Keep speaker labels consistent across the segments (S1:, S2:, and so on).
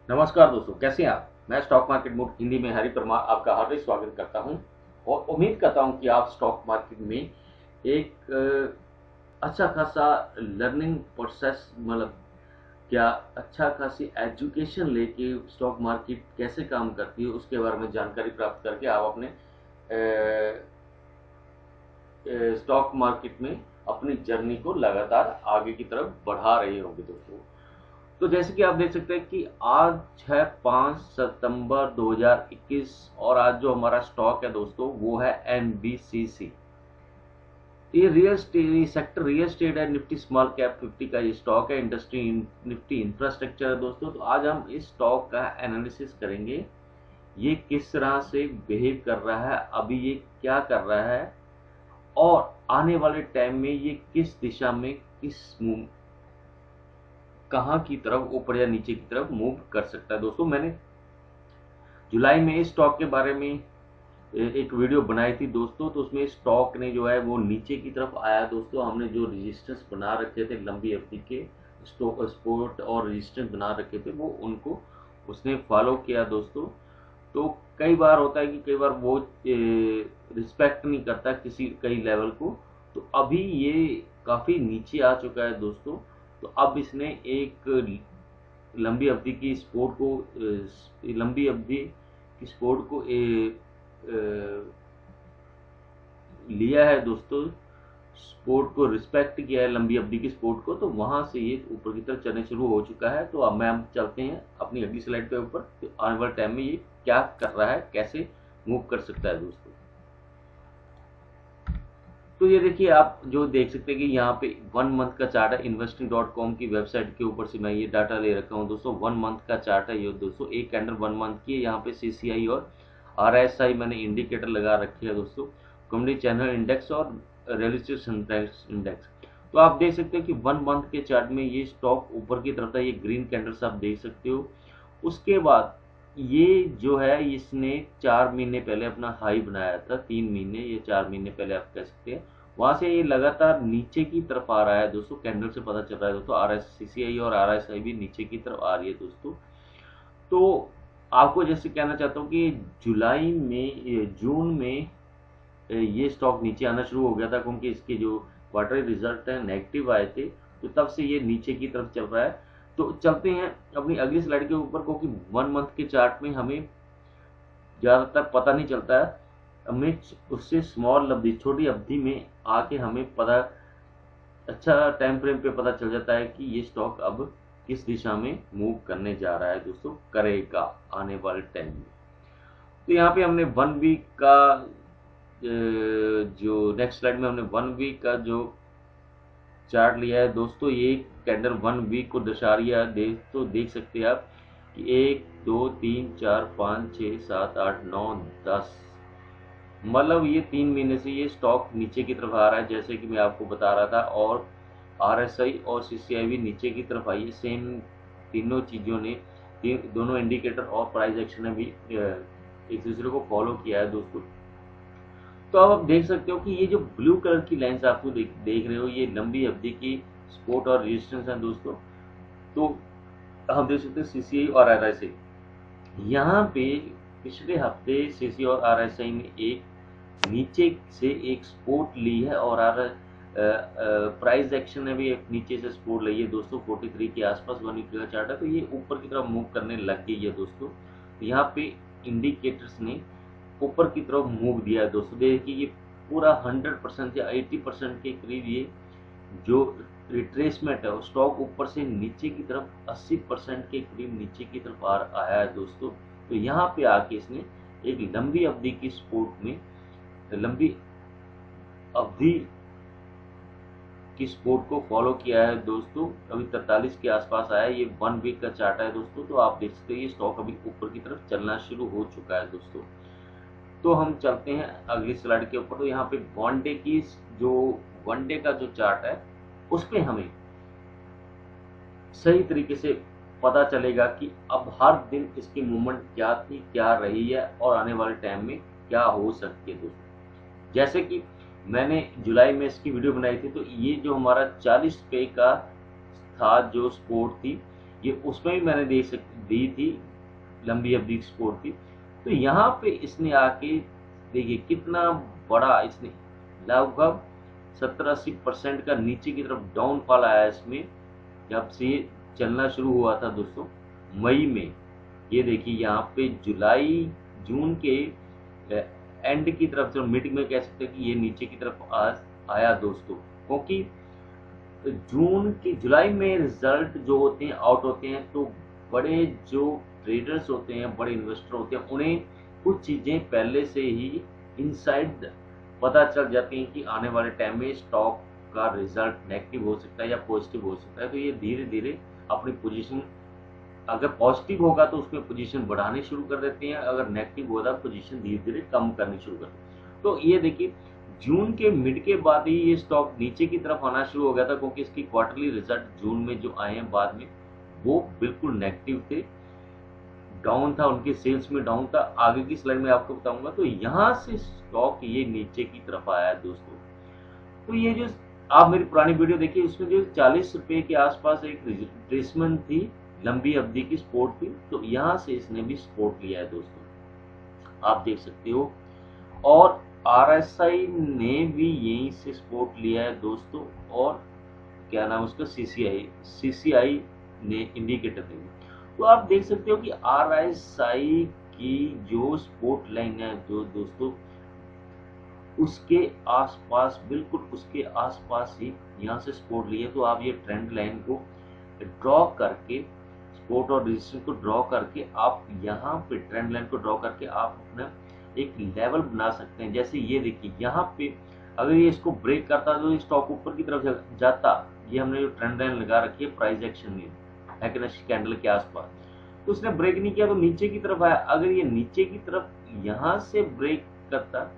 S1: नमस्कार दोस्तों, कैसे हैं आप। मैं स्टॉक मार्केट मूड हिंदी में हरि परमार आपका हार्दिक स्वागत करता हूं और उम्मीद करता हूं कि आप स्टॉक मार्केट में एक अच्छा खासा लर्निंग प्रोसेस मतलब क्या अच्छा खासी एजुकेशन लेके स्टॉक मार्केट कैसे काम करती है उसके बारे में जानकारी प्राप्त करके आप अपने स्टॉक मार्केट में अपनी जर्नी को लगातार आगे की तरफ बढ़ा रहे होंगे दोस्तों। तो जैसे कि आप देख सकते हैं कि आज है 5 सितंबर 2021 और आज जो हमारा स्टॉक है दोस्तों वो है एनबीसीसी। ये real estate sector real estate है, निफ्टी स्मॉल कैप 50 का ये स्टॉक है, इंडस्ट्री निफ्टी इंफ्रास्ट्रक्चर है दोस्तों। तो आज हम इस स्टॉक का एनालिसिस करेंगे, ये किस तरह से बिहेव कर रहा है, अभी ये क्या कर रहा है और आने वाले टाइम में ये किस दिशा में कहाँ की तरफ ऊपर या नीचे की तरफ मूव कर सकता है। दोस्तों मैंने जुलाई में इस स्टॉक के बारे में एक वीडियो बनाई थी दोस्तों, तो उसमें स्टॉक ने जो है वो नीचे की तरफ आया दोस्तों। हमने जो रेजिस्टेंस बना रखे थे लंबी अवधि के सपोर्ट और रेजिस्टेंस बना रखे थे वो उनको उसने फॉलो किया दोस्तों। तो कई बार होता है कि कई बार वो रिस्पेक्ट नहीं करता किसी कई लेवल को। तो अभी ये काफी नीचे आ चुका है दोस्तों। तो अब इसने एक लंबी अवधि की सपोर्ट को लंबी अवधि की सपोर्ट को लिया है दोस्तों, सपोर्ट को रिस्पेक्ट किया है लंबी अवधि की सपोर्ट को। तो वहां से ये ऊपर की तरफ चलने शुरू हो चुका है। तो अब हम चलते हैं अपनी अगली स्लाइड पे ऊपर, तो आने वाले टाइम में ये क्या कर रहा है, कैसे मूव कर सकता है दोस्तों। तो ये देखिए, आप जो देख सकते हैं कि यहाँ पे 1 मंथ का चार्ट है, investing.com की वेबसाइट के ऊपर से मैं ये डाटा ले रखा हूँ दोस्तों। 1 मंथ का चार्ट है ये दोस्तों, एक कैंडल 1 मंथ की है। यहाँ पे सीसीआई और आरएसआई मैंने इंडिकेटर लगा रखे हैं दोस्तों, कम्युनिटी चैनल इंडेक्स और रियलिस्टिक इंडेक्स। तो आप देख सकते हो कि 1 मंथ के चार्ट में ये स्टॉक ऊपर की तरफ था, ये ग्रीन कैंडल्स आप देख सकते हो। उसके बाद ये जो है इसने 4 महीने पहले अपना हाई बनाया था, 3 महीने या 4 महीने पहले आप कह सकते हैं। वहां से ये लगातार नीचे की तरफ आ रहा है दोस्तों, कैंडल से पता चल रहा है दोस्तों। आरएससीसीआई और आरएसआई भी नीचे की तरफ आ रही है दोस्तों। तो आपको जैसे कहना चाहता हूँ कि जून में ये स्टॉक नीचे आना शुरू हो गया था, क्योंकि इसके जो क्वार्टरली रिजल्ट है नेगेटिव आए थे। तो तब से ये नीचे की तरफ चल रहा है। तो चलते हैं अपनी अगली स्लाइड के ऊपर, क्योंकि 1 मंथ के चार्ट में हमें ज्यादातर पता नहीं चलता है, हमें उससे स्मॉल अवधि छोटी अवधि में आके हमें पता अच्छा टाइम फ्रेम पे पता चल जाता है कि ये स्टॉक अब किस दिशा में मूव करने जा रहा है दोस्तों, करेगा आने वाले टाइम में। तो यहाँ पे हमने 1 वीक का जो नेक्स्ट स्लाइड में हमने 1 वीक का जो चार्ट लिया है दोस्तों। ये कैंडल 1 वीक को दर्शा रही है दोस्तों, देख सकते हैं आप कि 1 2 3 4 5 6 7 8 9 10, मतलब ये 3 महीने से ये स्टॉक नीचे की तरफ आ रहा है, जैसे कि मैं आपको बता रहा था। और आरएसआई और सीसीआई भी नीचे की तरफ आई है। सेम तीनों चीजों ने दोनों इंडिकेटर और प्राइस एक्शन ने भी एक दूसरे को फॉलो किया है दोस्तों। तो अब आप देख सकते हो कि ये जो ब्लू कलर की लाइंस आपको देख रहे हो, ये लंबी अवधि की सपोर्ट और रेजिस्टेंस है दोस्तों। तो हम देख सकते हैं सीसीआई और आरएसआई। यहाँ पे पिछले हफ्ते सीसीआई और आरएसआई ने एक नीचे से एक सपोर्ट ली है और प्राइस एक्शन ने भी एक नीचे से सपोर्ट ली है दोस्तों, 43 के आसपास 1 वीक का चार्ट है। तो ये ऊपर की तरफ मूव करने लग गई है दोस्तों। तो यहाँ पे इंडिकेटर्स ने ऊपर की तरफ मूव दिया है दोस्तों। देखिए ये पूरा 100% या 80% के करीब ये जो रिट्रेसमेंट है स्टॉक ऊपर से नीचे की तरफ 80% के करीब नीचे की तरफ आया है दोस्तों। तो यहाँ पे आके इसने एक लंबी अवधि की सपोर्ट में लंबी अवधि की सपोर्ट को फॉलो किया है दोस्तों। अभी 43 के आसपास आया है, ये 1 वीक का चार्ट है दोस्तों। तो आप देख सकते हैं ये स्टॉक अभी ऊपर की तरफ चलना शुरू हो चुका है दोस्तों। तो हम चलते हैं अगली स्लाइड के ऊपर। तो यहाँ पे वनडे की जो वनडे का जो चार्ट है उस पे हमें सही तरीके से पता चलेगा कि अब हर दिन इसकी मूवमेंट क्या थी, क्या रही है और आने वाले टाइम में क्या हो सकती है दोस्तों। जैसे कि मैंने जुलाई में इसकी वीडियो बनाई थी, तो ये जो हमारा 40 पे का था जो सपोर्ट थी, ये उसमें भी मैंने दी थी लंबी अवधि की सपोर्ट थी। तो यहाँ पे इसने आके देखिए कितना बड़ा इसने लगभग 70-80% का नीचे की तरफ डाउनफॉल आया इसमें, जब से ये चलना शुरू हुआ था दोस्तों मई में। ये देखिए यहाँ पे जुलाई जून के एंड की तरफ से मिड में कह सकते हैं कि ये नीचे की तरफ आया दोस्तों, क्योंकि जुलाई में रिजल्ट जो होते हैं आउट होते हैं, तो बड़े जो ट्रेडर्स होते हैं, बड़े इन्वेस्टर होते हैं, उन्हें कुछ चीजें पहले से ही इनसाइड पता चल जाती हैं कि आने वाले टाइम में स्टॉक का रिजल्ट नेगेटिव हो सकता है या पॉजिटिव हो सकता है। तो ये धीरे धीरे अपनी पोजीशन, अगर पॉजिटिव होगा तो उसमें पोजीशन बढ़ानी शुरू कर देते हैं, अगर नेगेटिव होगा तो पोजीशन धीरे धीरे कम करनी शुरू कर देते हैं। तो ये देखिए जून के मिड के बाद ही ये स्टॉक नीचे की तरफ आना शुरू हो गया था, क्योंकि इसकी क्वार्टरली रिजल्ट जून में जो आए हैं बाद में वो बिल्कुल नेगेटिव थे, डाउन था, उनके सेल्स में डाउन था। आगे की स्लाइड में आपको बताऊंगा। तो यहाँ से स्टॉक ये नीचे की तरफ आया है दोस्तों। तो ये जो आप मेरी पुरानी वीडियो देखिए, उसमें जो 40 रुपए के आसपास एक रिट्रेसमेंट थी, लंबी अवधि की सपोर्ट थी, तो यहाँ से इसने भी सपोर्ट लिया है दोस्तों, आप देख सकते हो। और RSI ने भी यहीं से सपोर्ट लिया है दोस्तों, और क्या नाम उसका CCI ने इंडिकेटर देंगे। तो आप देख सकते हो कि RSI की जो सपोर्ट लाइन है जो दोस्तों, उसके आसपास, बिल्कुल उसके आसपास ही यहाँ से सपोर्ट लिए। तो आप ये ट्रेंड लाइन को ड्रॉ करके, सपोर्ट और रेजिस्टेंस को ड्रॉ करके, आप यहाँ पे ट्रेंड लाइन को ड्रॉ करके आप अपना एक लेवल बना सकते हैं। जैसे ये देखिए यहाँ पे अगर ये इसको ब्रेक करता तो स्टॉक ऊपर की तरफ जाता। ये हमने जो ट्रेंड लाइन लगा रखी है प्राइस एक्शन में हैकेनेस्टी कैंडल के आसपास, तो उसने ब्रेक नहीं किया तो नीचे की तरफ आया। अगर ये नीचे की तरफ यहाँ से ब्रेक करता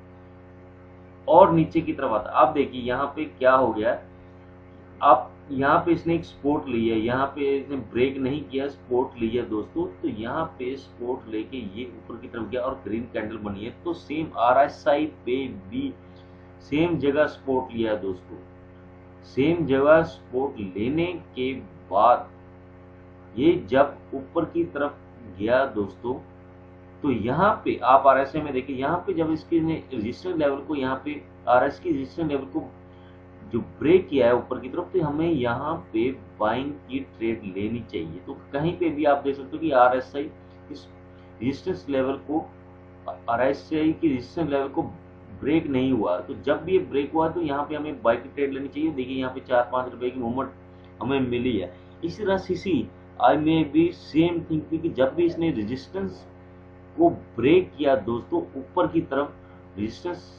S1: और नीचे की तरफ आता, आप देखिए यहाँ पे क्या हो गया, आप यहाँ पे इसने एक सपोर्ट ली है, यहाँ पे इसने ब्रेक नहीं किया, सपोर्ट ली है दोस्तों। तो यहाँ पे सपोर्ट लेके ये ऊपर की तरफ गया और ग्रीन कैंडल बनी है। तो सेम RSI पे भी सेम जगह सपोर्ट लिया है दोस्तों। सेम जगह सपोर्ट लेने के बाद ये जब ऊपर की तरफ गया दोस्तों, तो यहाँ पे आप RSI में देखिए, यहाँ पे जब इसके रेजिस्टेंस लेवल को, यहाँ पे RSI की रेजिस्टेंस लेवल को जो ब्रेक किया है ऊपर की तरफ, तो हमें यहाँ पे बाइंग की ट्रेड लेनी चाहिए। तो कहीं पे भी आप देख सकते हो कि RSI इस रेजिस्टेंस लेवल को, RSI की रेजिस्टेंस लेवल को ब्रेक नहीं हुआ। तो जब भी ये ब्रेक हुआ तो यहाँ पे हमें बाई की ट्रेड लेनी चाहिए। देखिए यहाँ पे 4-5 रुपए की मूवमेंट हमें मिली है। इसी तरह CCI में भी सेम थिंग थी कि जब भी इसने रेजिस्टेंस को ब्रेक किया दोस्तों, ऊपर की तरफ रेजिस्टेंस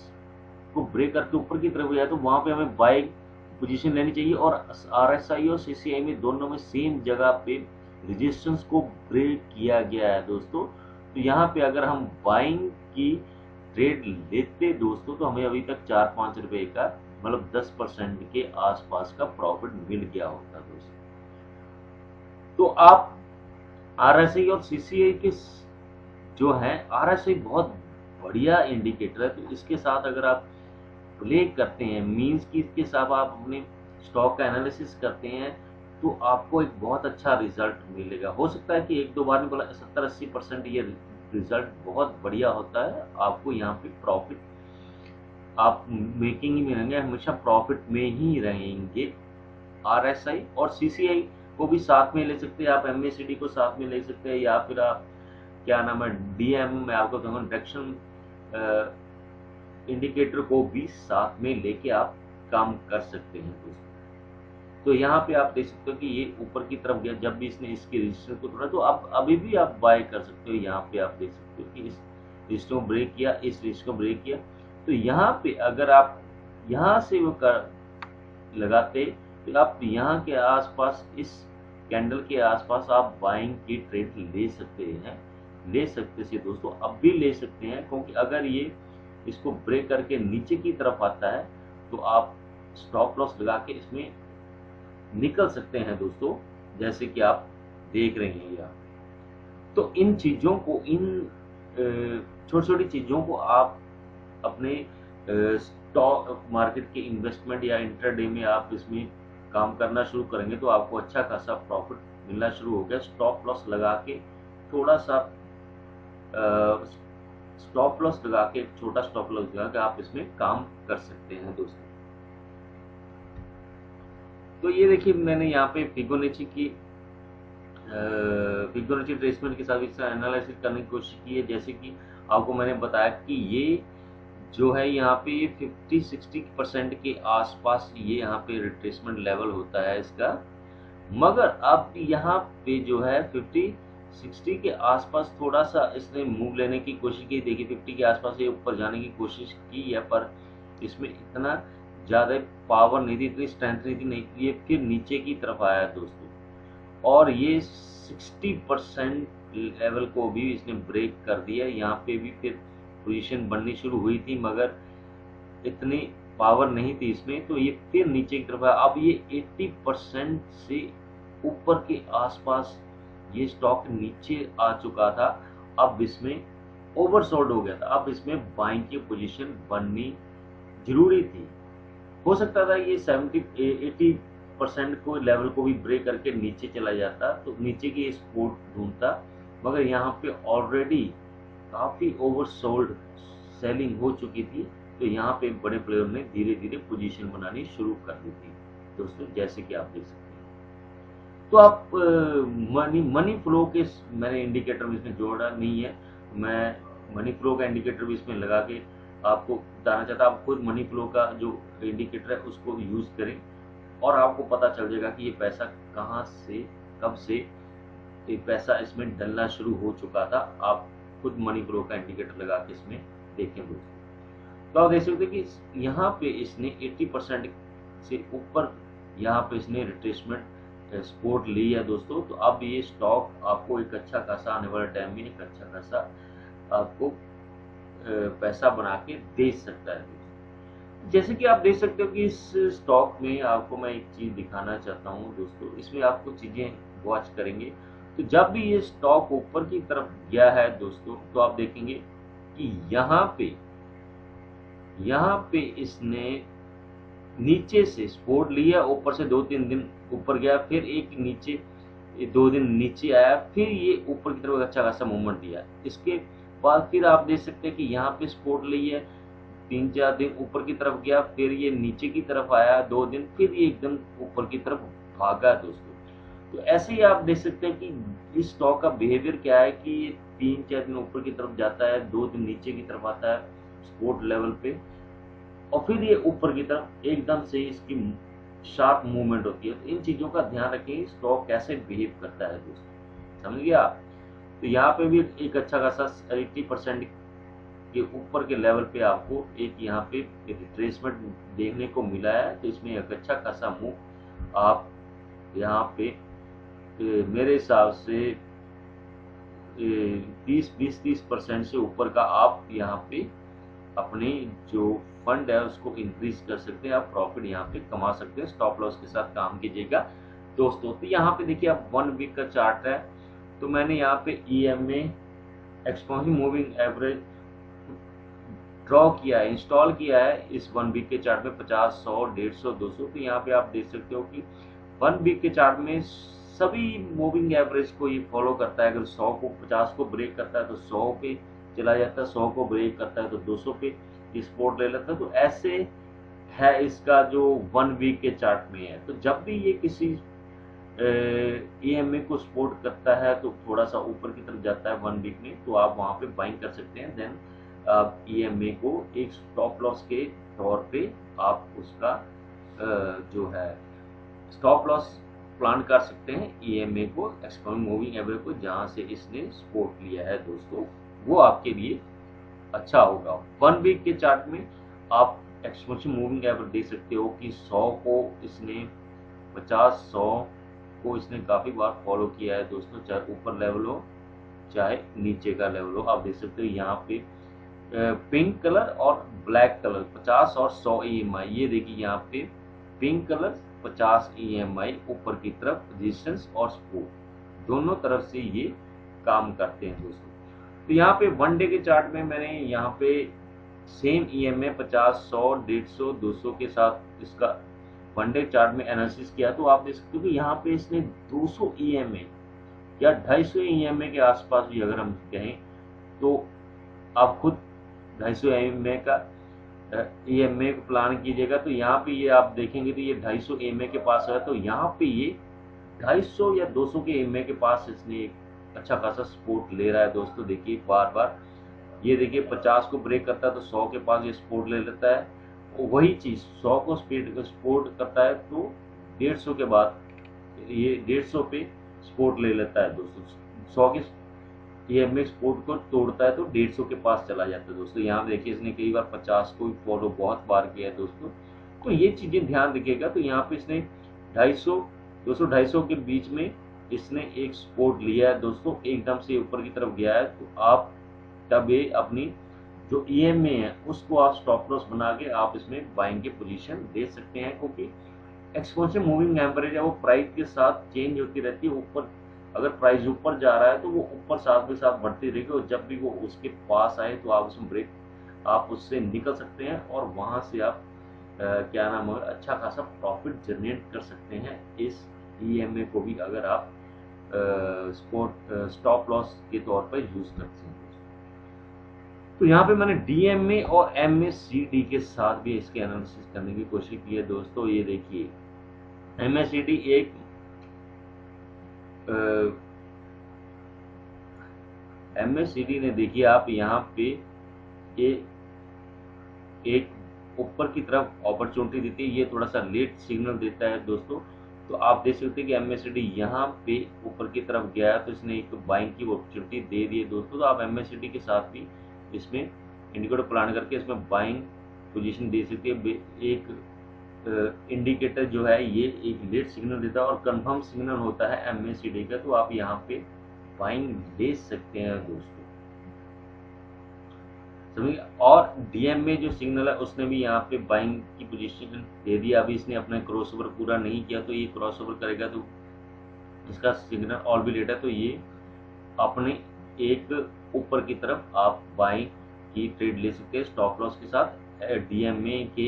S1: को ब्रेक करके ऊपर की तरफ गया, तो वहां पे हमें बाय पोजीशन लेनी चाहिए। और RSI और CCI में दोनों में सेम जगह पे रेजिस्टेंस को ब्रेक किया गया है दोस्तों। तो यहाँ पे अगर हम बाइंग की ट्रेड लेते दोस्तों, तो हमें अभी तक 4-5 रुपए का, मतलब 10% के आसपास का प्रॉफिट मिल गया होता दोस्तों। तो आप RSI और CCI के जो है, RSI बहुत बढ़िया इंडिकेटर है, तो इसके साथ अगर आप प्ले करते हैं, मींस कि इसके साथ आप अपने स्टॉक का एनालिसिस करते हैं, तो आपको एक बहुत अच्छा रिजल्ट मिलेगा। हो सकता है कि 1-2 बार में बोला 70-80% ये रिजल्ट बहुत बढ़िया होता है, आपको यहाँ पे प्रॉफिट आप मेकिंग ही मिलेंगे, हमेशा प्रॉफिट में ही रहेंगे। RSI और CCI को भी साथ में ले सकते हैं आप, MACD को साथ में ले सकते हैं, या फिर आप क्या नाम है DM में आपको कहूँगा डायरेक्शन इंडिकेटर को भी साथ में लेके आप काम कर सकते हैं दोस्तों। तो यहाँ पे आप देख सकते हो कि ये ऊपर की तरफ गया, जब भी इसने इसके रजिस्टर को तोड़ा, तो आप अभी भी आप बाय कर सकते हो। यहाँ पे आप देख सकते हो कि इस रजिस्टर को ब्रेक किया, इस रजिस्टर को ब्रेक किया। तो यहाँ पे अगर आप यहाँ से वो लगाते, तो आप यहाँ के आसपास, इस कैंडल के आसपास आप बाइंग की ट्रेड ले सकते हैं, ले सकते से दोस्तों, अब भी ले सकते हैं। क्योंकि अगर ये इसको ब्रेक करके नीचे की तरफ आता है, तो आप स्टॉप लॉस लगा के इसमें निकल सकते हैं दोस्तों, जैसे कि आप देख रहे हैं यहाँ। तो इन चीजों को, इन छोटी छोटी चीजों को आप अपने स्टॉक मार्केट के इन्वेस्टमेंट या इंट्राडे में आप इसमें काम करना शुरू करेंगे, तो आपको अच्छा खासा प्रॉफिट मिलना शुरू हो गया, स्टॉप लॉस लगा के थोड़ा सा स्टॉप लॉस लगा के, छोटा स्टॉप लॉस लगा के आप इसमें काम कर सकते हैं दोस्तों। तो ये देखिए मैंने यहाँ पे फिबोनाची की फिबोनाची रिट्रेसमेंट के साथ इसका एनालिसिस करने की कोशिश की है। जैसे कि आपको मैंने बताया कि ये जो है यहाँ पे 50-60% के आसपास ये यहाँ पे रिट्रेसमेंट लेवल होता है इसका, मगर अब यहाँ पे जो है 50-60 के आसपास थोड़ा सा इसने मूव लेने की कोशिश की। देखिए 50 के आसपास ये ऊपर जाने की कोशिश की है, पर इसमें इतना ज़्यादा पावर नहीं थी, इतनी स्ट्रेंथ नहीं थी, ये फिर नीचे की तरफ आया दोस्तों, और ये 60% लेवल को भी इसने ब्रेक कर दिया। यहाँ पे भी फिर पोजीशन बननी शुरू हुई थी, मगर इतनी पावर नहीं थी इसमें, तो ये फिर नीचे की तरफ आया। अब ये 80% से ऊपर के आसपास ये स्टॉक नीचे आ चुका था, अब इसमें ओवरसोल्ड हो गया था, अब इसमें बाइंग की पोजीशन बननी जरूरी थी। हो सकता था ये 70-80% को लेवल को भी ब्रेक करके नीचे चला जाता तो नीचे की सपोर्ट ढूंढता, मगर यहाँ पे ऑलरेडी काफी ओवरसोल्ड सेलिंग हो चुकी थी, तो यहाँ पे बड़े प्लेयर ने धीरे धीरे पोजीशन बनानी शुरू कर दी थी दोस्तों, जैसे कि आप देख सकते हैं। तो आप मनी फ्लो के मैंने इंडिकेटर में इसमें जोड़ा नहीं है, मैं मनी फ्लो का इंडिकेटर भी इसमें लगा के आपको बताना चाहता। आप खुद मनी फ्लो का जो इंडिकेटर है उसको यूज करें और आपको पता चल जाएगा कि ये पैसा कहाँ से कब से ये पैसा इसमें डलना शुरू हो चुका था। आप खुद मनी फ्लो का इंडिकेटर लगा के इसमें देखें दोस्तों। तो आप देख सकते हैं कि यहाँ पे इसने 80% से ऊपर यहाँ पे इसने रिट्रेसमेंट सपोर्ट ली है दोस्तों। तो अब ये स्टॉक आपको एक अच्छा खासा आने वाले टाइम में एक अच्छा खासा आपको पैसा बना के दे सकता है। जैसे कि आप देख सकते हो कि इस स्टॉक में आपको मैं एक चीज दिखाना चाहता हूँ दोस्तों, इसमें आपको चीजें वॉच करेंगे तो जब भी ये स्टॉक ऊपर की तरफ गया है दोस्तों, तो आप देखेंगे कि यहाँ पे इसने नीचे से सपोर्ट लिया, ऊपर से 2-3 दिन ऊपर गया, फिर एक नीचे 2 दिन नीचे आया, फिर ये ऊपर की तरफ अच्छा खासा मूवमेंट दिया। इसके बाद फिर आप देख सकते हैं कि यहाँ पे सपोर्ट ली है, 3-4 दिन ऊपर की तरफ गया, फिर ये नीचे की तरफ आया 2 दिन, फिर ये एकदम ऊपर की तरफ भागा दोस्तों। तो ऐसे ही आप देख सकते हैं कि इस स्टॉक का बिहेवियर क्या है कि ये 3-4 दिन ऊपर की तरफ जाता है, 2 दिन नीचे की तरफ आता है सपोर्ट लेवल पे, और फिर ये ऊपर की तरफ एकदम से इसकी शार्प मूवमेंट होती है। तो इन चीजों का ध्यान रखें, स्टॉक कैसे बिहेव करता है दोस्तों, समझ गया आप। तो यहाँ पे भी एक अच्छा खासा 80% के ऊपर के लेवल पे आपको एक यहाँ पे रिट्रेसमेंट देखने को मिला है। तो इसमें एक अच्छा खासा मूव आप यहाँ पे मेरे हिसाब से 20-30% से ऊपर का आप यहाँ पे अपने जो फंड है उसको इंक्रीज कर सकते हैं, आप प्रॉफिट यहाँ पे कमा सकते हैं। स्टॉप लॉस के साथ काम कीजिएगा दोस्तों। तो यहाँ पे देखिए आप 1 वीक का चार्ट है, तो मैंने यहाँ पे EMA exponential moving average draw किया है, इंस्टॉल किया है इस 1 वीक के चार्ट में 50, 100, 150, 200। तो यहाँ पे आप देख सकते हो कि 1 वीक के चार्ट में सभी मूविंग एवरेज को ये फॉलो करता है। अगर 100 को 50 को ब्रेक करता है तो 100 पे चला जाता है, 100 को ब्रेक करता है तो 200 पे सपोर्ट ले लेता है। तो ऐसे है इसका जो 1 वीक के चार्ट में है। तो जब भी ये किसी EMA को सपोर्ट करता है तो थोड़ा सा ऊपर की तरफ जाता है 1 वीक में, तो आप वहां पे बाइंग कर सकते हैं। देन आप EMA को एक स्टॉप लॉस के तौर पे आप उसका जो है स्टॉप लॉस प्लान कर सकते हैं EMA को, एक्सपोनेंशियल मूविंग एवरेज को, जहां से इसने सपोर्ट लिया है दोस्तों, वो आपके लिए अच्छा होगा। 1 वीक के चार्ट में आप एक्सपोनेंशियल मूविंग एवरेज देख सकते हो कि 100 को इसने 50-100 को इसने काफी बार फॉलो किया है दोस्तों, चाहे ऊपर लेवल हो चाहे नीचे का लेवल हो। आप देख सकते हो यहाँ पे पिंक कलर और ब्लैक कलर 50 और 100 EMI, ये देखिए यहाँ पे पिंक कलर 50 EMI ऊपर की तरफ रेजिस्टेंस और सपोर्ट दोनों तरफ से ये काम करते हैं दोस्तों। तो यहाँ पे 1 डे के चार्ट में मैंने यहाँ पे सेम EMA 50, 100, 150, 200 के साथ इसका वन डे चार्ट में एनालिसिस किया तो आप देख सकते हो कि यहाँ पे इसने 200 ईएमए या 250 ईएमए के आसपास भी अगर हम कहें तो आप खुद 250 ईएमए का ईएमए को प्लान कीजिएगा, तो यहाँ पे ये आप देखेंगे तो ये 250 ईएमए के पास है, तो यहाँ पे ये 250 या 200 के ईएमए के पास इसने एक अच्छा खासा सपोर्ट ले रहा है दोस्तों। देखिए बार बार ये देखिए 50 को ब्रेक करता है तो 100 के पास ये सपोर्ट ले लेता है, वही चीज 100 को सपोर्ट करता है तो 150 के बाद ये 150 पे सपोर्ट ले लेता है दोस्तों। 100 के ईएमए सपोर्ट को तोड़ता है तो 150 के पास चला जाता है दोस्तों। यहाँ देखिए इसने कई बार 50 को फॉलो बहुत बार किया है दोस्तों, तो ये चीजें ध्यान रखिएगा। तो यहाँ पे इसने 250 200-250 के बीच में इसने एक सपोर्ट लिया है दोस्तों, एकदम से ऊपर की तरफ गया है, तो आप तब ये अपनी जो ईएमए है उसको आप स्टॉप लॉस बना के आप इसमें बाइंग की पोजीशन दे सकते हैं, क्योंकि एक्सपोनेंशियल मूविंग एवरेज है वो प्राइस के साथ चेंज होती रहती है। ऊपर अगर प्राइस ऊपर जा रहा है तो वो ऊपर साथ में साथ बढ़ती रहेगी, और जब भी वो उसके पास आए तो आप उसमें ब्रेक आप उससे निकल सकते हैं और वहां से आप क्या नाम है अच्छा खासा प्रॉफिट जनरेट कर सकते हैं इस ईएमए को भी अगर आप स्टॉप लॉस के तौर पर यूज करते हैं। तो यहाँ पे मैंने डीएमए और एमएसीडी के साथ भी इसके एनालिसिस करने की कोशिश की है दोस्तों। ये देखिए एमएसीडी एक एमएसीडी ने देखिए आप यहाँ पे एक ऊपर की तरफ अपॉर्चुनिटी देती है, ये थोड़ा सा लेट सिग्नल देता है दोस्तों। तो आप देख सकते हैं कि एमएसीडी यहाँ पे ऊपर की तरफ गया है तो इसने एक बाइंग की अपॉर्चुनिटी दे दी है दोस्तों। तो आप एमएसीडी के साथ भी इसमें इंडिकेटर प्लान करके इसमें बाइंग पोजीशन दे सकते हैं। एक इंडिकेटर जो है ये एक लेट सिग्नल देता है और कंफर्म सिग्नल होता है एमएसीडी का, तो आप यहाँ पे बाइंग ले सकते हैं दोस्तों समझिए। और डीएमए जो सिग्नल है उसने भी यहाँ पे बाइंग की पोजीशन दे दिया। अभी इसने अपना क्रॉसओवर पूरा नहीं किया, तो ये क्रॉसओवर करेगा तो इसका सिग्नल और भी लेट है, तो ये अपने एक ऊपर की तरफ आप बाइंग की ट्रेड ले सकते हैं स्टॉप लॉस के साथ डीएमए के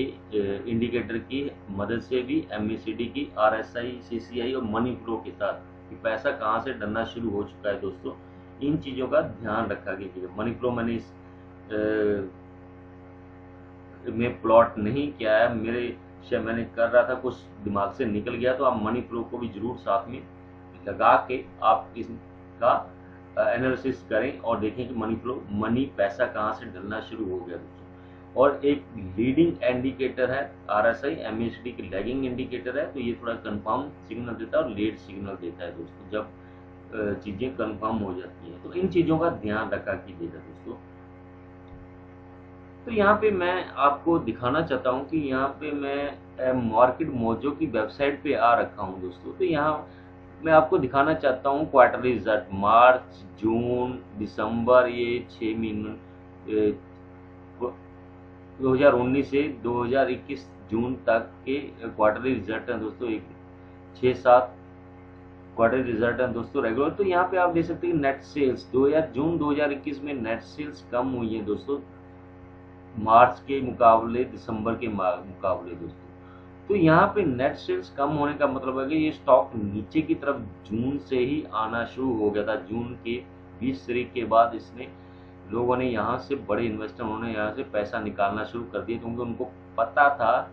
S1: इंडिकेटर की मदद से भी, एमएसीडी की, आरएसआई, सीसीआई और मनी फ्लो के साथ कि पैसा कहां से डलना शुरू हो चुका है दोस्तों। इन चीजों का ध्यान रखा कीजिएगा। मनी फ्लो मैंने इस में प्लॉट नहीं किया है, मैंने कर रहा था कुछ दिमाग से निकल गया, तो आप मनी फ्लो को भी जरूर साथ में लगा के आप इसका एनालिसिस करें और देखें कि मनी पैसा कहां से डलना शुरू हो गया दोस्तों। और एक लीडिंग इंडिकेटर है आरएसआई, एमएसीडी की लैगिंग इंडिकेटर है, तो ये थोड़ा कंफर्म सिग्नल देता है और लेट सिग्नल देता है दोस्तों जब चीजें कंफर्म हो जाती हैं। तो इन चीजों का ध्यान रखा कीजिएगा दोस्तों। तो यहाँ पे मैं आपको दिखाना चाहता हूँ कि यहाँ पे मैं मार्केट मोजो की वेबसाइट पे आ रखा हूँ दोस्तों। तो यहाँ मैं आपको दिखाना चाहता हूँ क्वार्टरली रिजल्ट मार्च, जून, दिसंबर, ये 6 महीने 2019 से 2021 जून तक के क्वार्टरली रिजल्ट हैं दोस्तों। एक 6-7 क्वार्टरली रिजल्ट हैं दोस्तों रेगुलर। तो यहाँ पे आप देख सकते हैं नेट सेल्स जून 2021 में नेट सेल्स कम हुई है दोस्तों मार्च के मुकाबले, दिसंबर के मुकाबले दोस्तों। तो यहाँ पे नेट सेल्स कम होने का मतलब है कि ये स्टॉक नीचे की तरफ जून से ही आना शुरू हो गया था। जून के 20 तारीख के बाद इसने लोगों ने यहाँ से, बड़े इन्वेस्टर ने यहाँ से पैसा निकालना शुरू कर दिया, क्योंकि उनको पता था,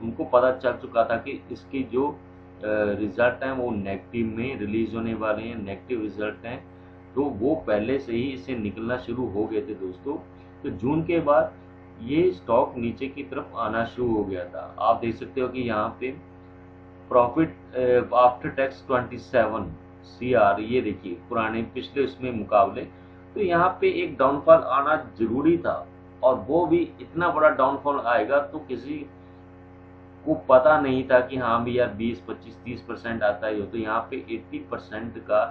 S1: उनको पता चल चुका था कि इसके जो रिजल्ट हैं वो नेगेटिव में रिलीज होने वाले हैं, नेगेटिव रिजल्ट हैं, तो वो पहले से ही इससे निकलना शुरू हो गए थे दोस्तों। तो जून के बाद ये स्टॉक नीचे की तरफ आना शुरू हो गया था। आप देख सकते हो कि यहाँ पे प्रॉफिट आफ्टर टैक्स 27 CR, ये देखिए पुराने पिछले उसमें मुकाबले। तो यहाँ पे एक डाउनफॉल आना जरूरी था, और वो भी इतना बड़ा डाउनफॉल आएगा तो किसी को पता नहीं था कि हाँ भी यार 20, 25, 30% आता है। तो यहाँ पे 80% का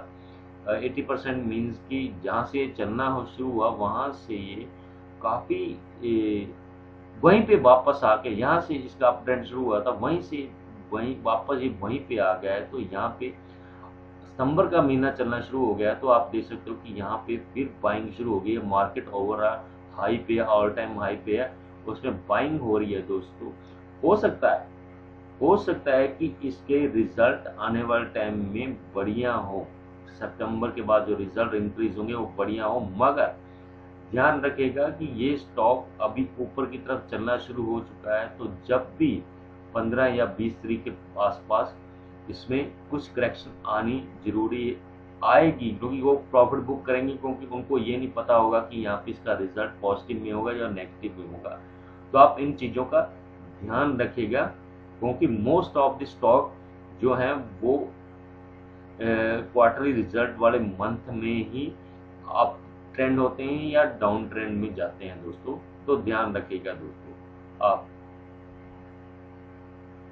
S1: 80% मीन्स कि जहाँ से चलना हो शुरू हुआ वहां से ये काफी वहीं पे वापस आके, यहाँ से इसका अप ट्रेंड शुरू हुआ था, वहीं से वापस ये वहीं पे आ गया है। तो यहाँ पे सितंबर का महीना चलना शुरू हो गया, तो आप देख सकते हो कि यहाँ पे फिर बाइंग शुरू हो गई है। मार्केट ओवरऑल हाई पे है, ऑल टाइम हाई पे है, उसमें बाइंग हो रही है दोस्तों। हो सकता है हो सकता है कि इसके रिजल्ट आने वाले टाइम में बढ़िया हो, सितंबर के बाद जो रिजल्ट इंक्रीज होंगे वो बढ़िया हो, मगर ध्यान रखिएगा कि ये स्टॉक अभी ऊपर की तरफ चलना शुरू हो चुका है। तो जब भी 15 या 20 तारीख के आसपास इसमें कुछ करेक्शन आनी जरूरी आएगी, क्योंकि वो प्रॉफिट बुक करेंगे, क्योंकि उनको ये नहीं पता होगा कि यहाँ पे इसका रिजल्ट पॉजिटिव में होगा या नेगेटिव में होगा। तो आप इन चीज़ों का ध्यान रखिएगा, क्योंकि मोस्ट ऑफ द स्टॉक जो है वो क्वार्टरली रिजल्ट वाले मंथ में ही अप ट्रेंड होते हैं या डाउन ट्रेंड में जाते हैं दोस्तों। तो ध्यान रखिएगा दोस्तों आप।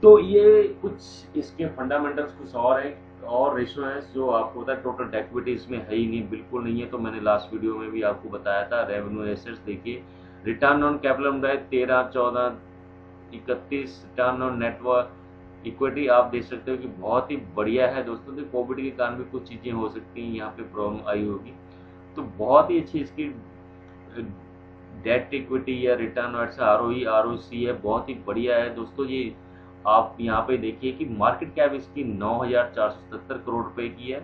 S1: तो ये कुछ इसके फंडामेंटल्स कुछ और है, और रेशो है जो आपको पता है टोटल इक्विटी इसमें है ही नहीं, बिल्कुल नहीं है। तो मैंने लास्ट वीडियो में भी आपको बताया था। रेवेन्यू एसेट्स देखिए, return on capital employed 13, 14, 31, return on network equity आप देख सकते हो कि बहुत ही बढ़िया है दोस्तों। तो कोविड के कारण भी कुछ चीज़ें हो सकती हैं, यहाँ पे प्रॉब्लम आई होगी। तो बहुत ही अच्छी इसकी डेट इक्विटी या रिटर्न ROE ROC है, बहुत ही बढ़िया है दोस्तों। ये आप यहाँ पे देखिए कि मार्केट कैप इसकी 9,477 करोड़ रुपए की है।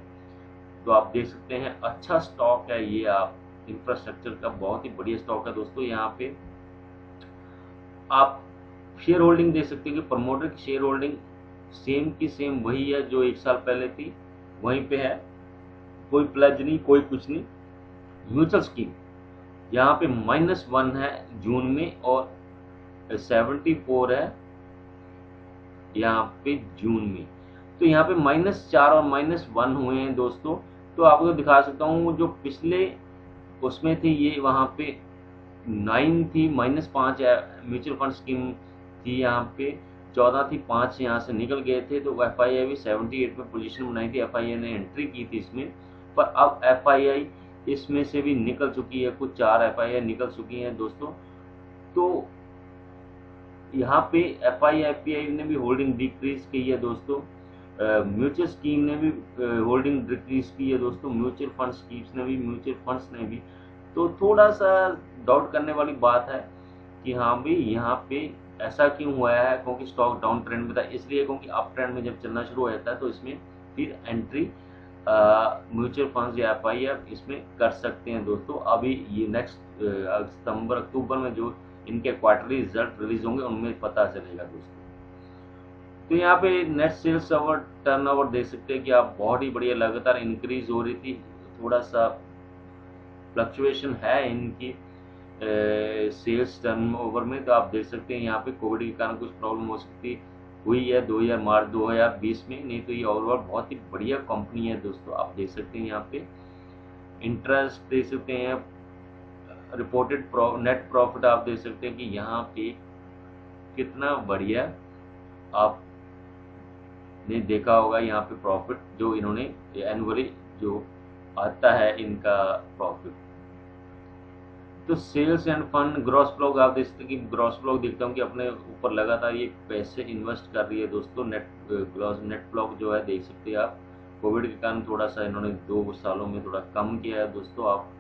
S1: तो आप देख सकते हैं अच्छा स्टॉक है ये, आप इंफ्रास्ट्रक्चर का बहुत ही बढ़िया स्टॉक है दोस्तों। यहाँ पे आप शेयर होल्डिंग देख सकते हो कि प्रमोटर की शेयर होल्डिंग सेम की सेम वही है जो 1 साल पहले थी, वहीं पे है, कोई प्लेज नहीं, कोई कुछ नहीं। म्यूचुअल स्कीम यहाँ पे -1 है जून में और 74 है यहाँ पे जून में। तो यहाँ पे -4 और -1 हुए हैं दोस्तों। तो आपको दिखा सकता हूँ जो पिछले उसमें थी ये वहाँ पे 9 थी, -5 म्यूचुअल फंड स्कीम थी, यहाँ पे 14 थी, 5 यहाँ से निकल गए थे। तो FII भी 78 में पोजीशन बनाई थी, FII ने एंट्री की थी इसमें। पर अब FII इसमें से भी निकल चुकी है, कुछ 4 FII निकल चुकी हैं दोस्तों। तो यहाँ पे FII ने भी होल्डिंग डिक्रीज की है दोस्तों, म्यूचुअल स्कीम ने भी होल्डिंग डिक्रीज की है दोस्तों, म्यूचुअल फंड स्कीम्स ने भी, म्यूचुअल फंड्स ने भी। तो थोड़ा सा डाउट करने वाली बात है कि हाँ भाई यहाँ पे ऐसा क्यों हुआ है, क्योंकि स्टॉक डाउन ट्रेंड में था, इसलिए क्योंकि अप ट्रेंड में जब चलना शुरू हो जाता है तो इसमें फिर एंट्री म्यूचुअल फंड्स या FII इसमें कर सकते हैं दोस्तों। अभी ये नेक्स्ट सितंबर अक्टूबर में जो इनके क्वार्टरली रिजल्ट रिलीज होंगे उनमें पता चलेगा दोस्तों। तो यहाँ पे नेट सेल्स ओवर टर्नओवर देख सकते हैं कि आप बहुत ही बढ़िया लगातार इंक्रीज हो रही थी। थोड़ा सा फ्लक्चुएशन है इनकी सेल्स टर्नओवर में, तो आप देख सकते हैं यहाँ पे कोविड के कारण कुछ प्रॉब्लम हो सकती हुई है मार्च 2020 में, नहीं तो ये ओवरऑल बहुत ही बढ़िया कंपनी है दोस्तों। आप देख सकते हैं यहाँ पे इंटरेस्ट देख सकते हैं, रिपोर्टेड नेट प्रॉफिट आप देख सकते हैं कि यहाँ पे कितना बढ़िया आपने देखा होगा। यहाँ पे प्रॉफिट जो इन्होंने एनुअली जो आता है इनका प्रॉफिट। तो sales and fund gross block आप देख सकते हैं कि ग्रॉस ब्लॉक देखता हूँ कि अपने ऊपर लगातार ये पैसे इन्वेस्ट कर रही है दोस्तों। नेट ब्लॉक जो है देख सकते हैं आप, कोविड के कारण थोड़ा सा इन्होंने 2 सालों में थोड़ा कम किया है दोस्तों। आप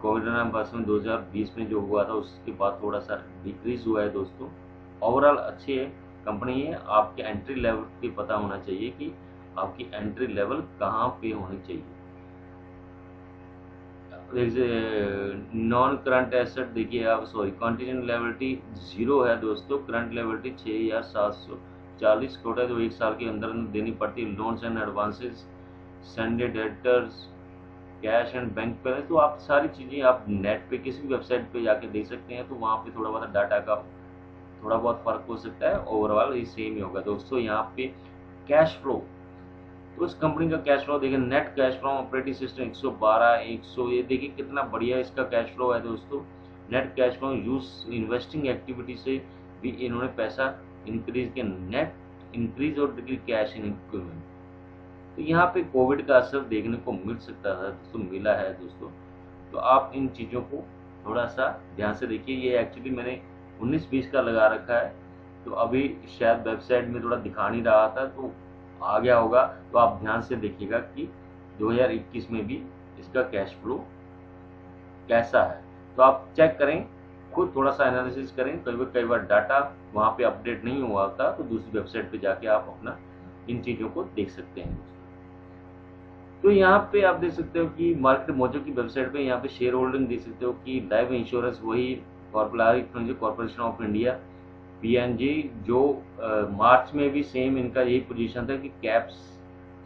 S1: कोविड में 2020 में जो हुआ था उसके बाद थोड़ा सा डिक्रीज हुआ है दोस्तों। ओवरऑल अच्छी है कंपनी है। आपके एंट्री लेवल भी पता होना चाहिए कि आपकी एंट्री लेवल कहाँ पे होनी चाहिए। नॉन करंट एसेट देखिए आप, सॉरी कंटीजेंट लायबिलिटी 0 है दोस्तों। करंट लायबिलिटी 6 या 740 करोड़ है जो 1 साल के अंदर देनी पड़ती है। Loans and advances, Sunday debtors, cash and bank balance. तो आप सारी चीज़ें आप नेट पे किसी भी वेबसाइट पे जाके देख सकते हैं। तो वहाँ पे थोड़ा बहुत डाटा का थोड़ा बहुत फर्क हो सकता है, ओवरऑल ये सेम ही होगा दोस्तों। यहाँ पे कैश फ्लो, तो इस कंपनी का कैश फ्लो देखिए, net cash flow operating system 112, 100, ये देखिए कितना बढ़िया इसका कैश फ्लो है दोस्तों। Net cash flow use investing activity से भी इन्होंने पैसा इंक्रीज किया, नेट इंक्रीज और डिक्रीज कैश इन इक्विपमेंट। तो यहाँ पे कोविड का असर देखने को मिल सकता था दोस्तों, मिला है दोस्तों। तो आप इन चीज़ों को थोड़ा सा ध्यान से देखिए। ये एक्चुअली मैंने 19-20 का लगा रखा है, तो अभी शायद वेबसाइट में थोड़ा दिखा नहीं रहा था तो आ गया होगा। तो आप ध्यान से देखिएगा कि 2021 में भी इसका कैश फ्लो कैसा है। तो आप चेक करें खुद थोड़ा सा एनालिसिस करें। कई बार डाटा वहाँ पे अपडेट नहीं हुआ होता, तो दूसरी वेबसाइट पे जाके आप अपना इन चीज़ों को देख सकते हैं। तो यहाँ पे आप देख सकते हो कि मार्केट मोजो की वेबसाइट पे यहाँ पे शेयर होल्डिंग देख सकते हो कि लाइफ इंश्योरेंस वही कॉर्पोरेशन ऑफ इंडिया पीएनजी, जो मार्च में भी सेम इनका यही पोजीशन था कि caps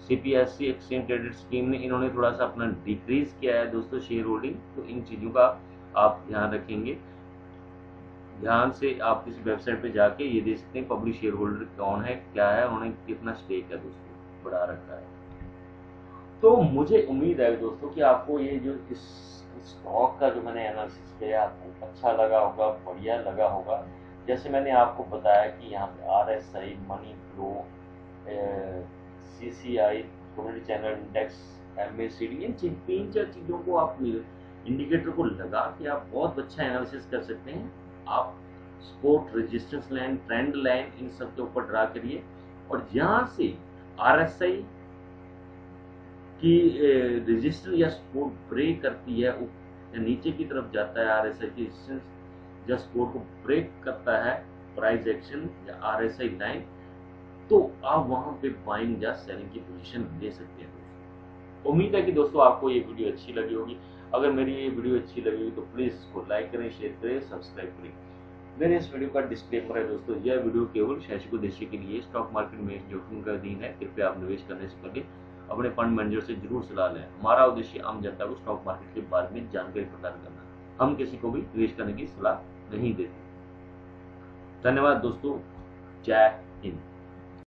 S1: CPSC exchange traded scheme ने इन्होंने थोड़ा सा अपना डिक्रीज किया है दोस्तों शेयर होल्डिंग। तो इन चीज़ों का आप ध्यान रखेंगे, ध्यान से आप इस वेबसाइट पे जाके ये देख सकते हैं पब्लिक शेयर होल्डर कौन है, क्या है, उन्होंने कितना स्टेक है दोस्तों बढ़ा रखा है। तो मुझे उम्मीद है दोस्तों कि आपको ये जो इस स्टॉक का जो मैंने एनालिसिस किया आपको अच्छा लगा होगा, बढ़िया लगा होगा। जैसे मैंने आपको बताया कि यहाँ पे RSI, money flow, CCI, community channel index, MACD, इन 3-4 चीज़ों को आप इंडिकेटर को लगा के आप बहुत अच्छा एनालिसिस कर सकते हैं। आप support, resistance line, trend line, इन सब के ऊपर ड्रा करिए और यहाँ से आरएसआई की रेजिस्टेंस या सपोर्ट ब्रेक करती है या नीचे की तरफ जाता है, आरएसआई की रेजिस्टेंस या सपोर्ट को ब्रेक करता है प्राइस एक्शन या आरएसआई लाइन, तो आप वहां पे बाइंग या सेलिंग की पोजीशन ले सकते हैं। उम्मीद है कि दोस्तों आपको ये वीडियो अच्छी लगी होगी। अगर मेरी ये वीडियो अच्छी लगी होगी तो प्लीज इसको लाइक करें, शेयर करें, सब्सक्राइब करें। मेरे इस वीडियो का डिस्क्लेमर है दोस्तों, यह वीडियो केवल शैक्षिक उद्देश्य के लिए, स्टॉक मार्केट में जोखिम का अधीन है। कृपया आप निवेश करने से पहले अपने फंड मैनेजर से जरूर सलाह लें। हमारा उद्देश्य आम जनता को स्टॉक मार्केट के बारे में जानकारी प्रदान करना। हम किसी को भी निवेश करने की सलाह नहीं देते। धन्यवाद दोस्तों, जय हिंद।